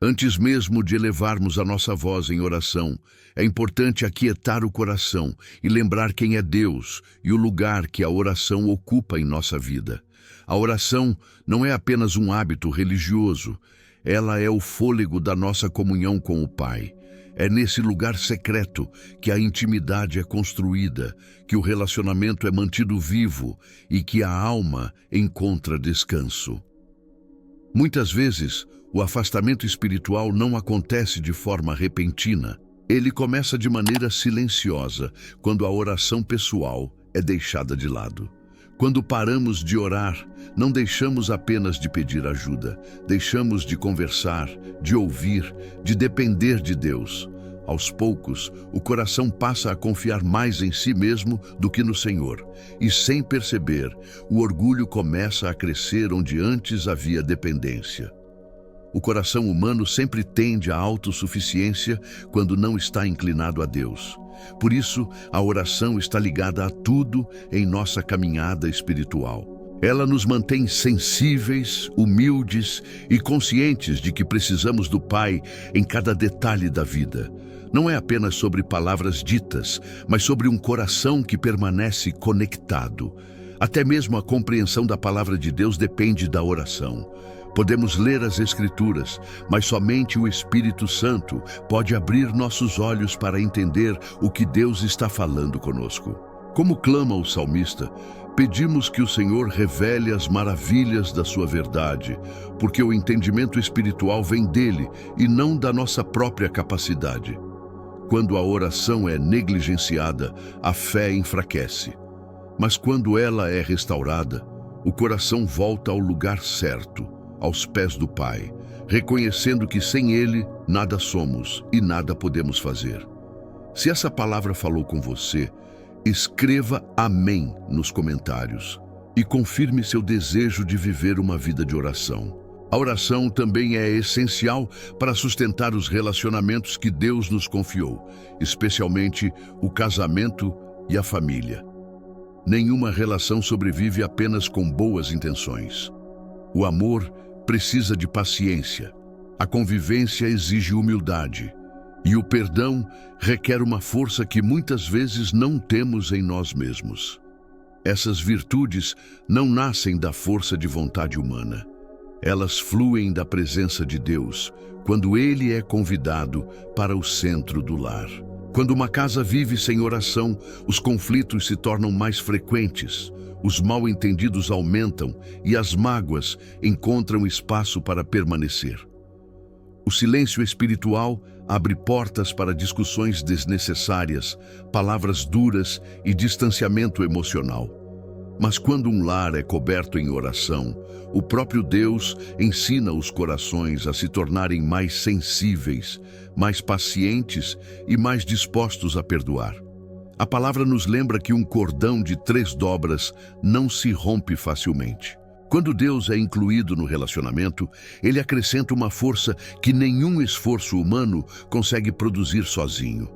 Antes mesmo de elevarmos a nossa voz em oração, é importante aquietar o coração e lembrar quem é Deus e o lugar que a oração ocupa em nossa vida. A oração não é apenas um hábito religioso, ela é o fôlego da nossa comunhão com o Pai. É nesse lugar secreto que a intimidade é construída, que o relacionamento é mantido vivo e que a alma encontra descanso. Muitas vezes, o afastamento espiritual não acontece de forma repentina. Ele começa de maneira silenciosa, quando a oração pessoal é deixada de lado. Quando paramos de orar, não deixamos apenas de pedir ajuda, deixamos de conversar, de ouvir, de depender de Deus. Aos poucos, o coração passa a confiar mais em si mesmo do que no Senhor. E sem perceber, o orgulho começa a crescer onde antes havia dependência. O coração humano sempre tende à autossuficiência quando não está inclinado a Deus. Por isso, a oração está ligada a tudo em nossa caminhada espiritual. Ela nos mantém sensíveis, humildes e conscientes de que precisamos do Pai em cada detalhe da vida. Não é apenas sobre palavras ditas, mas sobre um coração que permanece conectado. Até mesmo a compreensão da palavra de Deus depende da oração. Podemos ler as Escrituras, mas somente o Espírito Santo pode abrir nossos olhos para entender o que Deus está falando conosco. Como clama o salmista, pedimos que o Senhor revele as maravilhas da sua verdade, porque o entendimento espiritual vem dele e não da nossa própria capacidade. Quando a oração é negligenciada, a fé enfraquece. Mas quando ela é restaurada, o coração volta ao lugar certo, aos pés do Pai, reconhecendo que sem Ele nada somos e nada podemos fazer. Se essa palavra falou com você, escreva amém nos comentários e confirme seu desejo de viver uma vida de oração. A oração também é essencial para sustentar os relacionamentos que Deus nos confiou, especialmente o casamento e a família. Nenhuma relação sobrevive apenas com boas intenções. O amor precisa de paciência, a convivência exige humildade e o perdão requer uma força que muitas vezes não temos em nós mesmos. Essas virtudes não nascem da força de vontade humana. Elas fluem da presença de Deus, quando Ele é convidado para o centro do lar. Quando uma casa vive sem oração, os conflitos se tornam mais frequentes, os mal-entendidos aumentam e as mágoas encontram espaço para permanecer. O silêncio espiritual abre portas para discussões desnecessárias, palavras duras e distanciamento emocional. Mas quando um lar é coberto em oração, o próprio Deus ensina os corações a se tornarem mais sensíveis, mais pacientes e mais dispostos a perdoar. A palavra nos lembra que um cordão de 3 dobras não se rompe facilmente. Quando Deus é incluído no relacionamento, Ele acrescenta uma força que nenhum esforço humano consegue produzir sozinho.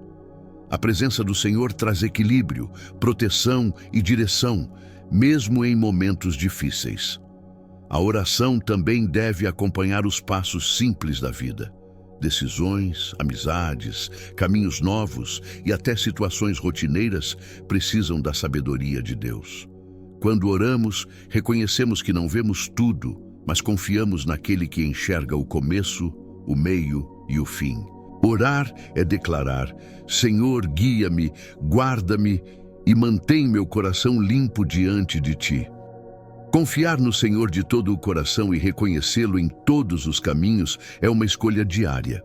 A presença do Senhor traz equilíbrio, proteção e direção, mesmo em momentos difíceis. A oração também deve acompanhar os passos simples da vida. Decisões, amizades, caminhos novos e até situações rotineiras precisam da sabedoria de Deus. Quando oramos, reconhecemos que não vemos tudo, mas confiamos naquele que enxerga o começo, o meio e o fim. Orar é declarar: Senhor, guia-me, guarda-me e mantém meu coração limpo diante de Ti. Confiar no Senhor de todo o coração e reconhecê-lo em todos os caminhos é uma escolha diária.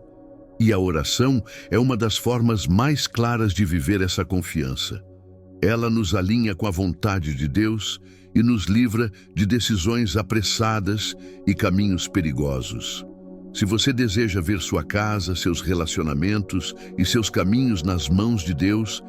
E a oração é uma das formas mais claras de viver essa confiança. Ela nos alinha com a vontade de Deus e nos livra de decisões apressadas e caminhos perigosos. Se você deseja ver sua casa, seus relacionamentos e seus caminhos nas mãos de Deus,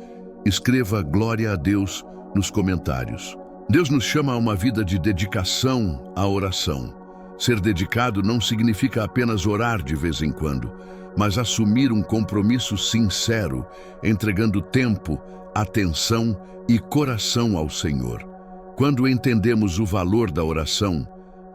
escreva glória a Deus nos comentários. Deus nos chama a uma vida de dedicação à oração. Ser dedicado não significa apenas orar de vez em quando, mas assumir um compromisso sincero, entregando tempo, atenção e coração ao Senhor. Quando entendemos o valor da oração,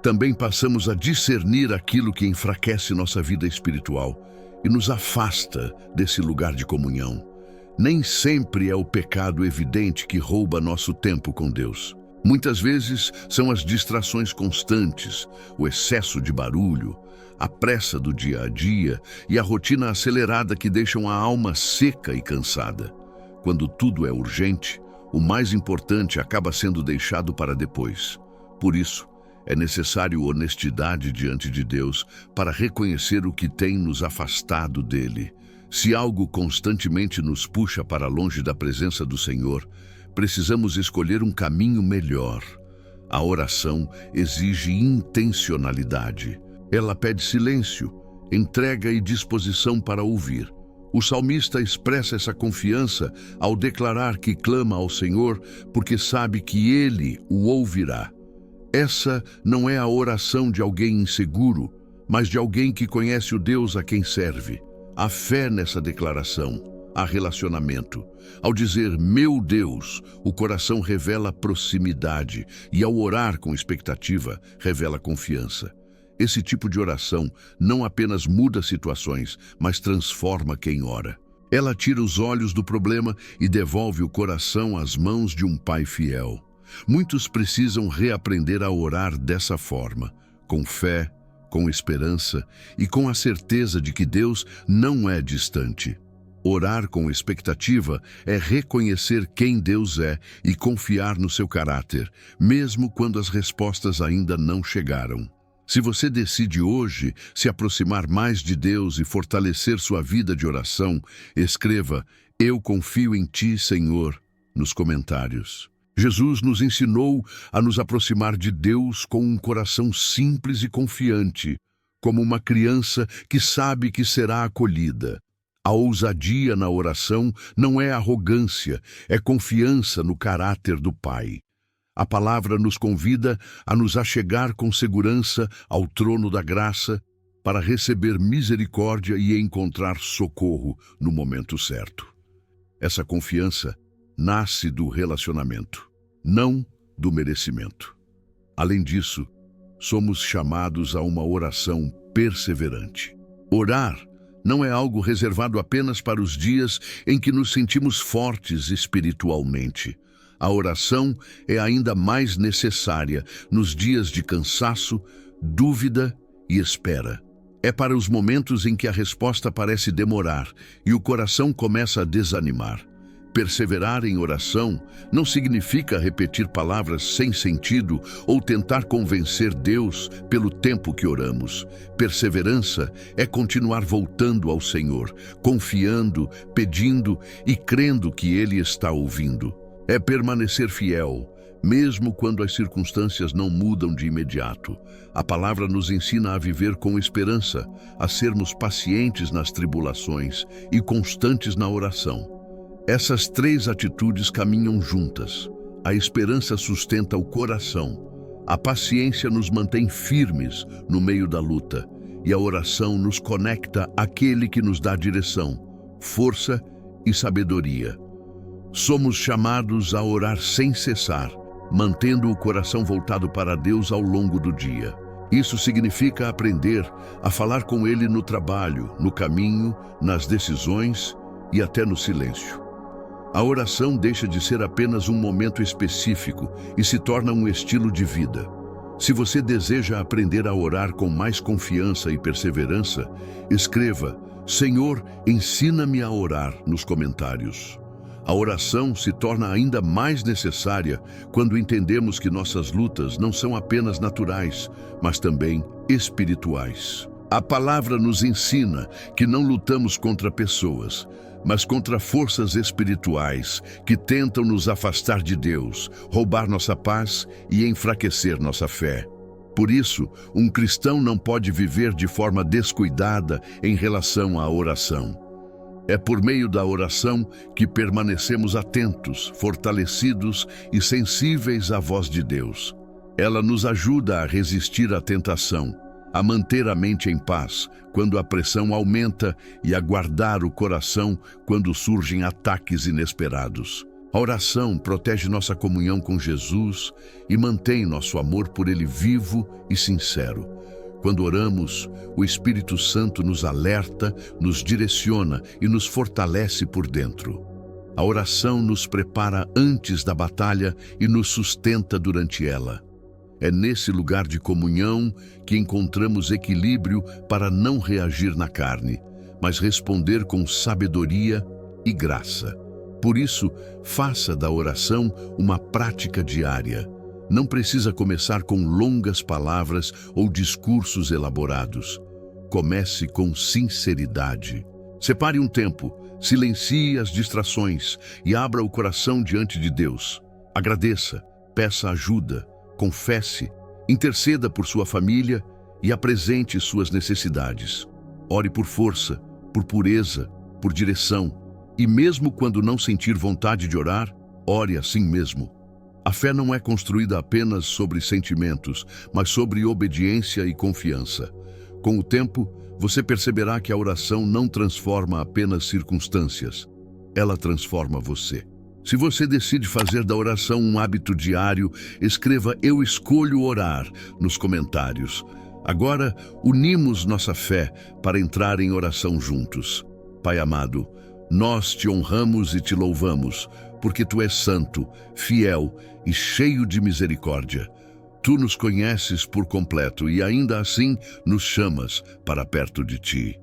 Também passamos a discernir aquilo que enfraquece nossa vida espiritual e nos afasta desse lugar de comunhão. Nem sempre é o pecado evidente que rouba nosso tempo com Deus. Muitas vezes são as distrações constantes, o excesso de barulho, a pressa do dia a dia e a rotina acelerada que deixam a alma seca e cansada. Quando tudo é urgente, o mais importante acaba sendo deixado para depois. Por isso, é necessário honestidade diante de Deus para reconhecer o que tem nos afastado dele. Se algo constantemente nos puxa para longe da presença do Senhor, precisamos escolher um caminho melhor. A oração exige intencionalidade. Ela pede silêncio, entrega e disposição para ouvir. O salmista expressa essa confiança ao declarar que clama ao Senhor porque sabe que Ele o ouvirá. Essa não é a oração de alguém inseguro, mas de alguém que conhece o Deus a quem serve. Há fé nessa declaração, há relacionamento. Ao dizer meu Deus, o coração revela proximidade e ao orar com expectativa, revela confiança. Esse tipo de oração não apenas muda situações, mas transforma quem ora. Ela tira os olhos do problema e devolve o coração às mãos de um Pai fiel. Muitos precisam reaprender a orar dessa forma, com fé, com esperança e com a certeza de que Deus não é distante. Orar com expectativa é reconhecer quem Deus é e confiar no seu caráter, mesmo quando as respostas ainda não chegaram. Se você decide hoje se aproximar mais de Deus e fortalecer sua vida de oração, escreva "Eu confio em Ti, Senhor", nos comentários. Jesus nos ensinou a nos aproximar de Deus com um coração simples e confiante, como uma criança que sabe que será acolhida. A ousadia na oração não é arrogância, é confiança no caráter do Pai. A palavra nos convida a nos achegar com segurança ao trono da graça para receber misericórdia e encontrar socorro no momento certo. Essa confiança nasce do relacionamento, não do merecimento. Além disso, somos chamados a uma oração perseverante. Orar não é algo reservado apenas para os dias em que nos sentimos fortes espiritualmente. A oração é ainda mais necessária nos dias de cansaço, dúvida e espera. É para os momentos em que a resposta parece demorar e o coração começa a desanimar. Perseverar em oração não significa repetir palavras sem sentido ou tentar convencer Deus pelo tempo que oramos. Perseverança é continuar voltando ao Senhor, confiando, pedindo e crendo que Ele está ouvindo. É permanecer fiel, mesmo quando as circunstâncias não mudam de imediato. A palavra nos ensina a viver com esperança, a sermos pacientes nas tribulações e constantes na oração. Essas três atitudes caminham juntas. A esperança sustenta o coração, a paciência nos mantém firmes no meio da luta e a oração nos conecta àquele que nos dá direção, força e sabedoria. Somos chamados a orar sem cessar, mantendo o coração voltado para Deus ao longo do dia. Isso significa aprender a falar com Ele no trabalho, no caminho, nas decisões e até no silêncio. A oração deixa de ser apenas um momento específico e se torna um estilo de vida. Se você deseja aprender a orar com mais confiança e perseverança, escreva "Senhor, ensina-me a orar" nos comentários. A oração se torna ainda mais necessária quando entendemos que nossas lutas não são apenas naturais, mas também espirituais. A palavra nos ensina que não lutamos contra pessoas, mas contra forças espirituais que tentam nos afastar de Deus, roubar nossa paz e enfraquecer nossa fé. Por isso, um cristão não pode viver de forma descuidada em relação à oração. É por meio da oração que permanecemos atentos, fortalecidos e sensíveis à voz de Deus. Ela nos ajuda a resistir à tentação, a manter a mente em paz quando a pressão aumenta e a guardar o coração quando surgem ataques inesperados. A oração protege nossa comunhão com Jesus e mantém nosso amor por Ele vivo e sincero. Quando oramos, o Espírito Santo nos alerta, nos direciona e nos fortalece por dentro. A oração nos prepara antes da batalha e nos sustenta durante ela. É nesse lugar de comunhão que encontramos equilíbrio para não reagir na carne, mas responder com sabedoria e graça. Por isso, faça da oração uma prática diária. Não precisa começar com longas palavras ou discursos elaborados. Comece com sinceridade. Separe um tempo, silencie as distrações e abra o coração diante de Deus. Agradeça, peça ajuda, confesse, interceda por sua família e apresente suas necessidades. Ore por força, por pureza, por direção. E mesmo quando não sentir vontade de orar, ore assim mesmo. A fé não é construída apenas sobre sentimentos, mas sobre obediência e confiança. Com o tempo, você perceberá que a oração não transforma apenas circunstâncias. Ela transforma você. Se você decide fazer da oração um hábito diário, escreva "Eu escolho orar" nos comentários. Agora, unimos nossa fé para entrar em oração juntos. Pai amado, nós te honramos e te louvamos, porque Tu és santo, fiel e cheio de misericórdia. Tu nos conheces por completo e ainda assim nos chamas para perto de Ti.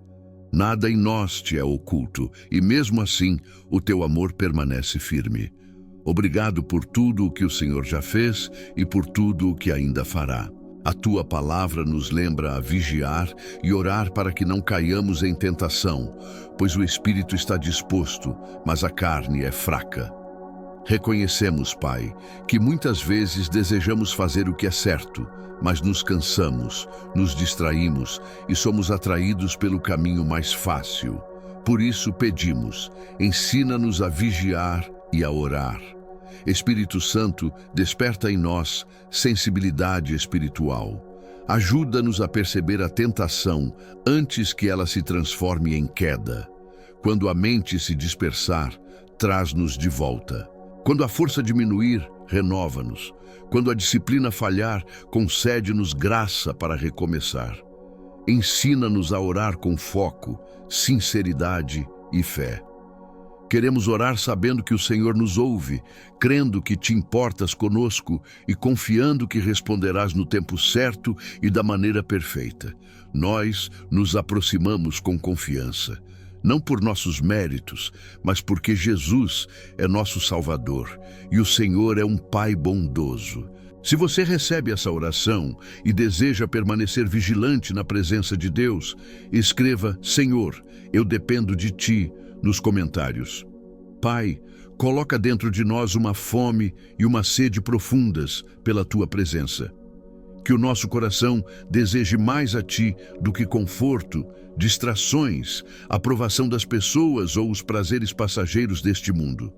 Nada em nós te é oculto e mesmo assim o Teu amor permanece firme. Obrigado por tudo o que o Senhor já fez e por tudo o que ainda fará. A Tua palavra nos lembra a vigiar e orar para que não caiamos em tentação, pois o espírito está disposto, mas a carne é fraca. Reconhecemos, Pai, que muitas vezes desejamos fazer o que é certo, mas nos cansamos, nos distraímos e somos atraídos pelo caminho mais fácil. Por isso pedimos, ensina-nos a vigiar e a orar. Espírito Santo, desperta em nós sensibilidade espiritual. Ajuda-nos a perceber a tentação antes que ela se transforme em queda. Quando a mente se dispersar, traz-nos de volta. Quando a força diminuir, renova-nos. Quando a disciplina falhar, concede-nos graça para recomeçar. Ensina-nos a orar com foco, sinceridade e fé. Queremos orar sabendo que o Senhor nos ouve, crendo que Te importas conosco e confiando que responderás no tempo certo e da maneira perfeita. Nós nos aproximamos com confiança, não por nossos méritos, mas porque Jesus é nosso Salvador e o Senhor é um Pai bondoso. Se você recebe essa oração e deseja permanecer vigilante na presença de Deus, escreva "Senhor, eu dependo de Ti" nos comentários. Pai, coloca dentro de nós uma fome e uma sede profundas pela Tua presença. Que o nosso coração deseje mais a Ti do que conforto, distrações, aprovação das pessoas ou os prazeres passageiros deste mundo.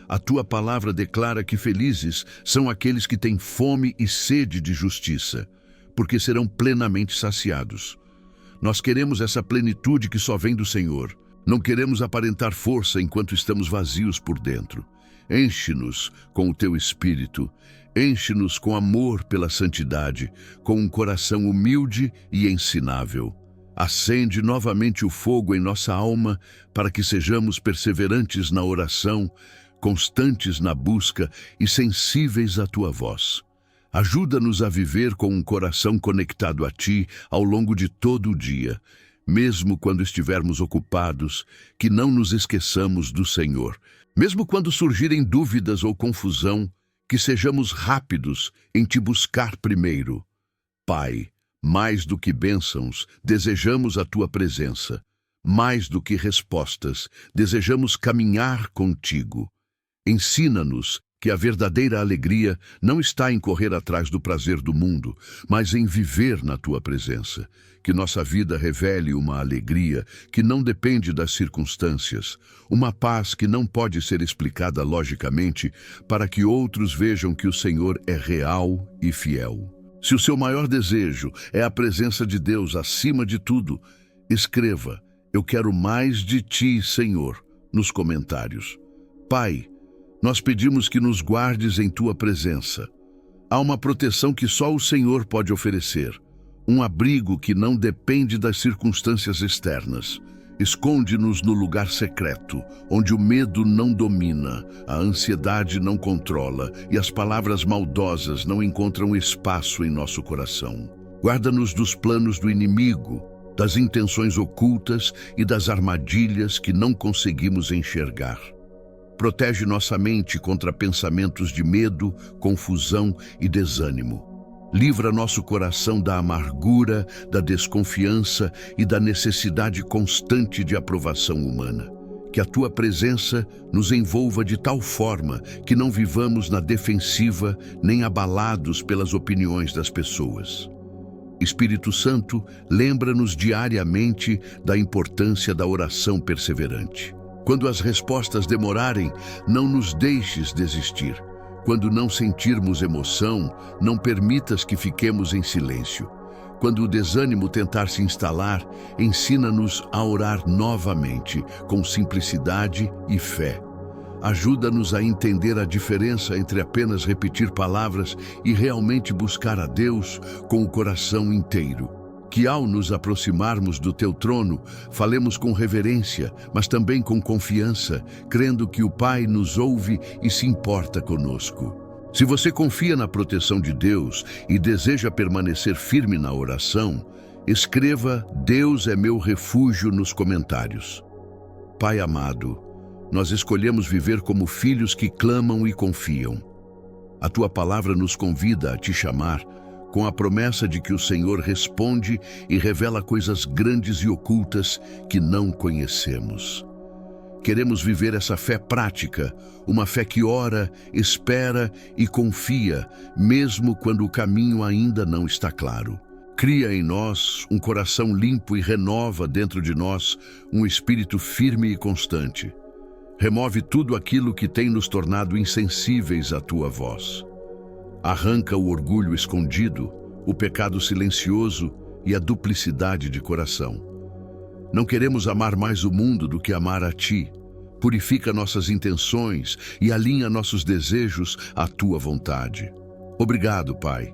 A Tua palavra declara que felizes são aqueles que têm fome e sede de justiça, porque serão plenamente saciados. Nós queremos essa plenitude que só vem do Senhor. Não queremos aparentar força enquanto estamos vazios por dentro. Enche-nos com o Teu Espírito, enche-nos com amor pela santidade, com um coração humilde e ensinável. Acende novamente o fogo em nossa alma para que sejamos perseverantes na oração, constantes na busca e sensíveis à Tua voz. Ajuda-nos a viver com um coração conectado a Ti ao longo de todo o dia, mesmo quando estivermos ocupados, que não nos esqueçamos do Senhor. Mesmo quando surgirem dúvidas ou confusão, que sejamos rápidos em Te buscar primeiro. Pai, mais do que bênçãos, desejamos a Tua presença. Mais do que respostas, desejamos caminhar contigo. Ensina-nos que a verdadeira alegria não está em correr atrás do prazer do mundo, mas em viver na Tua presença. Que nossa vida revele uma alegria que não depende das circunstâncias, uma paz que não pode ser explicada logicamente, para que outros vejam que o Senhor é real e fiel. Se o seu maior desejo é a presença de Deus acima de tudo, escreva "Eu quero mais de Ti, Senhor", nos comentários. Pai, Nós pedimos que nos guardes em tua presença. Há uma proteção que só o Senhor pode oferecer, um abrigo que não depende das circunstâncias externas. Esconde-nos no lugar secreto, onde o medo não domina, a ansiedade não controla e as palavras maldosas não encontram espaço em nosso coração. Guarda-nos dos planos do inimigo, das intenções ocultas e das armadilhas que não conseguimos enxergar. Protege nossa mente contra pensamentos de medo, confusão e desânimo. Livra nosso coração da amargura, da desconfiança e da necessidade constante de aprovação humana. Que a tua presença nos envolva de tal forma que não vivamos na defensiva nem abalados pelas opiniões das pessoas. Espírito Santo, lembra-nos diariamente da importância da oração perseverante. Quando as respostas demorarem, não nos deixes desistir. Quando não sentirmos emoção, não permitas que fiquemos em silêncio. Quando o desânimo tentar se instalar, ensina-nos a orar novamente, com simplicidade e fé. Ajuda-nos a entender a diferença entre apenas repetir palavras e realmente buscar a Deus com o coração inteiro. Que ao nos aproximarmos do teu trono, falemos com reverência, mas também com confiança, crendo que o Pai nos ouve e se importa conosco. Se você confia na proteção de Deus e deseja permanecer firme na oração, escreva "Deus é meu refúgio" nos comentários. Pai amado, nós escolhemos viver como filhos que clamam e confiam. A tua palavra nos convida a te chamar, com a promessa de que o Senhor responde e revela coisas grandes e ocultas que não conhecemos. Queremos viver essa fé prática, uma fé que ora, espera e confia, mesmo quando o caminho ainda não está claro. Cria em nós um coração limpo e renova dentro de nós um espírito firme e constante. Remove tudo aquilo que tem nos tornado insensíveis à tua voz. Arranca o orgulho escondido, o pecado silencioso e a duplicidade de coração. Não queremos amar mais o mundo do que amar a ti. Purifica nossas intenções e alinha nossos desejos à tua vontade. Obrigado, Pai,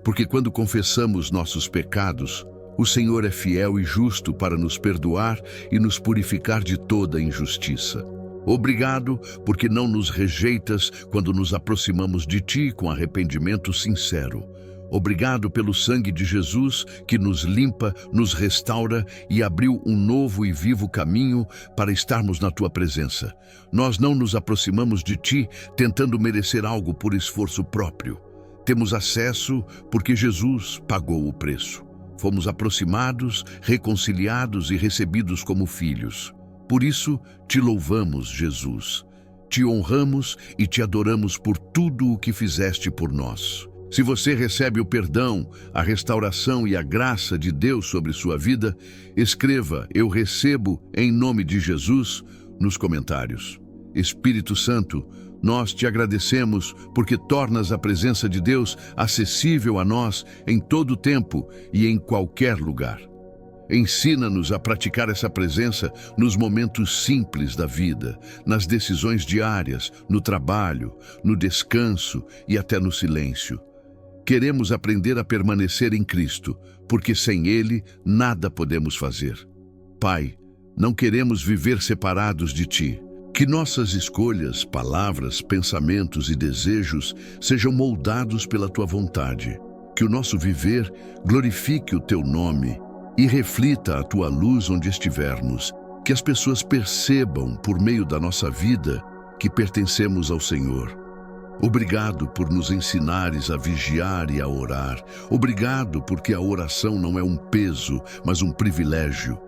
porque quando confessamos nossos pecados, o Senhor é fiel e justo para nos perdoar e nos purificar de toda injustiça. Obrigado, porque não nos rejeitas quando nos aproximamos de ti com arrependimento sincero. Obrigado pelo sangue de Jesus que nos limpa, nos restaura e abriu um novo e vivo caminho para estarmos na tua presença. Nós não nos aproximamos de ti tentando merecer algo por esforço próprio. Temos acesso porque Jesus pagou o preço. Fomos aproximados, reconciliados e recebidos como filhos. Por isso, te louvamos, Jesus. Te honramos e te adoramos por tudo o que fizeste por nós. Se você recebe o perdão, a restauração e a graça de Deus sobre sua vida, escreva "Eu recebo em nome de Jesus" nos comentários. Espírito Santo, nós te agradecemos porque tornas a presença de Deus acessível a nós em todo o tempo e em qualquer lugar. Ensina-nos a praticar essa presença nos momentos simples da vida, nas decisões diárias, no trabalho, no descanso e até no silêncio. Queremos aprender a permanecer em Cristo, porque sem Ele nada podemos fazer. Pai, não queremos viver separados de Ti. Que nossas escolhas, palavras, pensamentos e desejos sejam moldados pela Tua vontade. Que o nosso viver glorifique o Teu nome e reflita a Tua luz onde estivermos. Que as pessoas percebam, por meio da nossa vida, que pertencemos ao Senhor. Obrigado por nos ensinares a vigiar e a orar. Obrigado porque a oração não é um peso, mas um privilégio.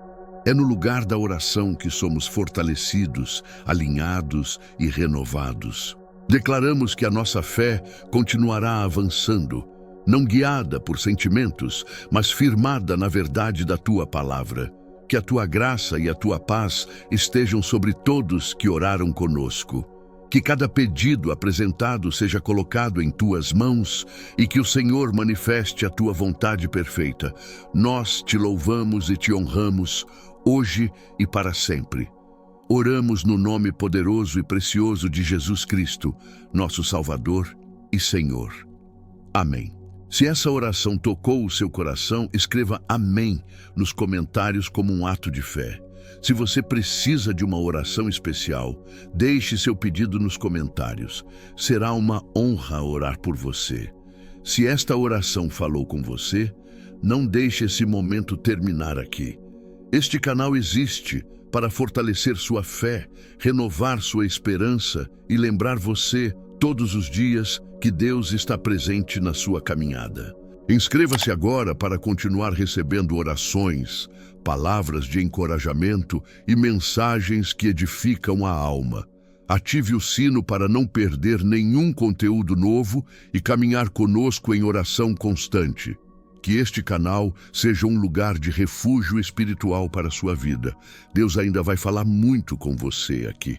É no lugar da oração que somos fortalecidos, alinhados e renovados. Declaramos que a nossa fé continuará avançando, não guiada por sentimentos, mas firmada na verdade da Tua palavra. Que a Tua graça e a Tua paz estejam sobre todos que oraram conosco. Que cada pedido apresentado seja colocado em Tuas mãos e que o Senhor manifeste a Tua vontade perfeita. Nós te louvamos e te honramos, hoje e para sempre. Oramos no nome poderoso e precioso de Jesus Cristo, nosso Salvador e Senhor. Amém. Se essa oração tocou o seu coração, escreva amém nos comentários como um ato de fé. Se você precisa de uma oração especial, deixe seu pedido nos comentários. Será uma honra orar por você. Se esta oração falou com você, não deixe esse momento terminar aqui. Este canal existe para fortalecer sua fé, renovar sua esperança e lembrar você, todos os dias, que Deus está presente na sua caminhada. Inscreva-se agora para continuar recebendo orações, palavras de encorajamento e mensagens que edificam a alma. Ative o sino para não perder nenhum conteúdo novo e caminhar conosco em oração constante. Que este canal seja um lugar de refúgio espiritual para a sua vida. Deus ainda vai falar muito com você aqui.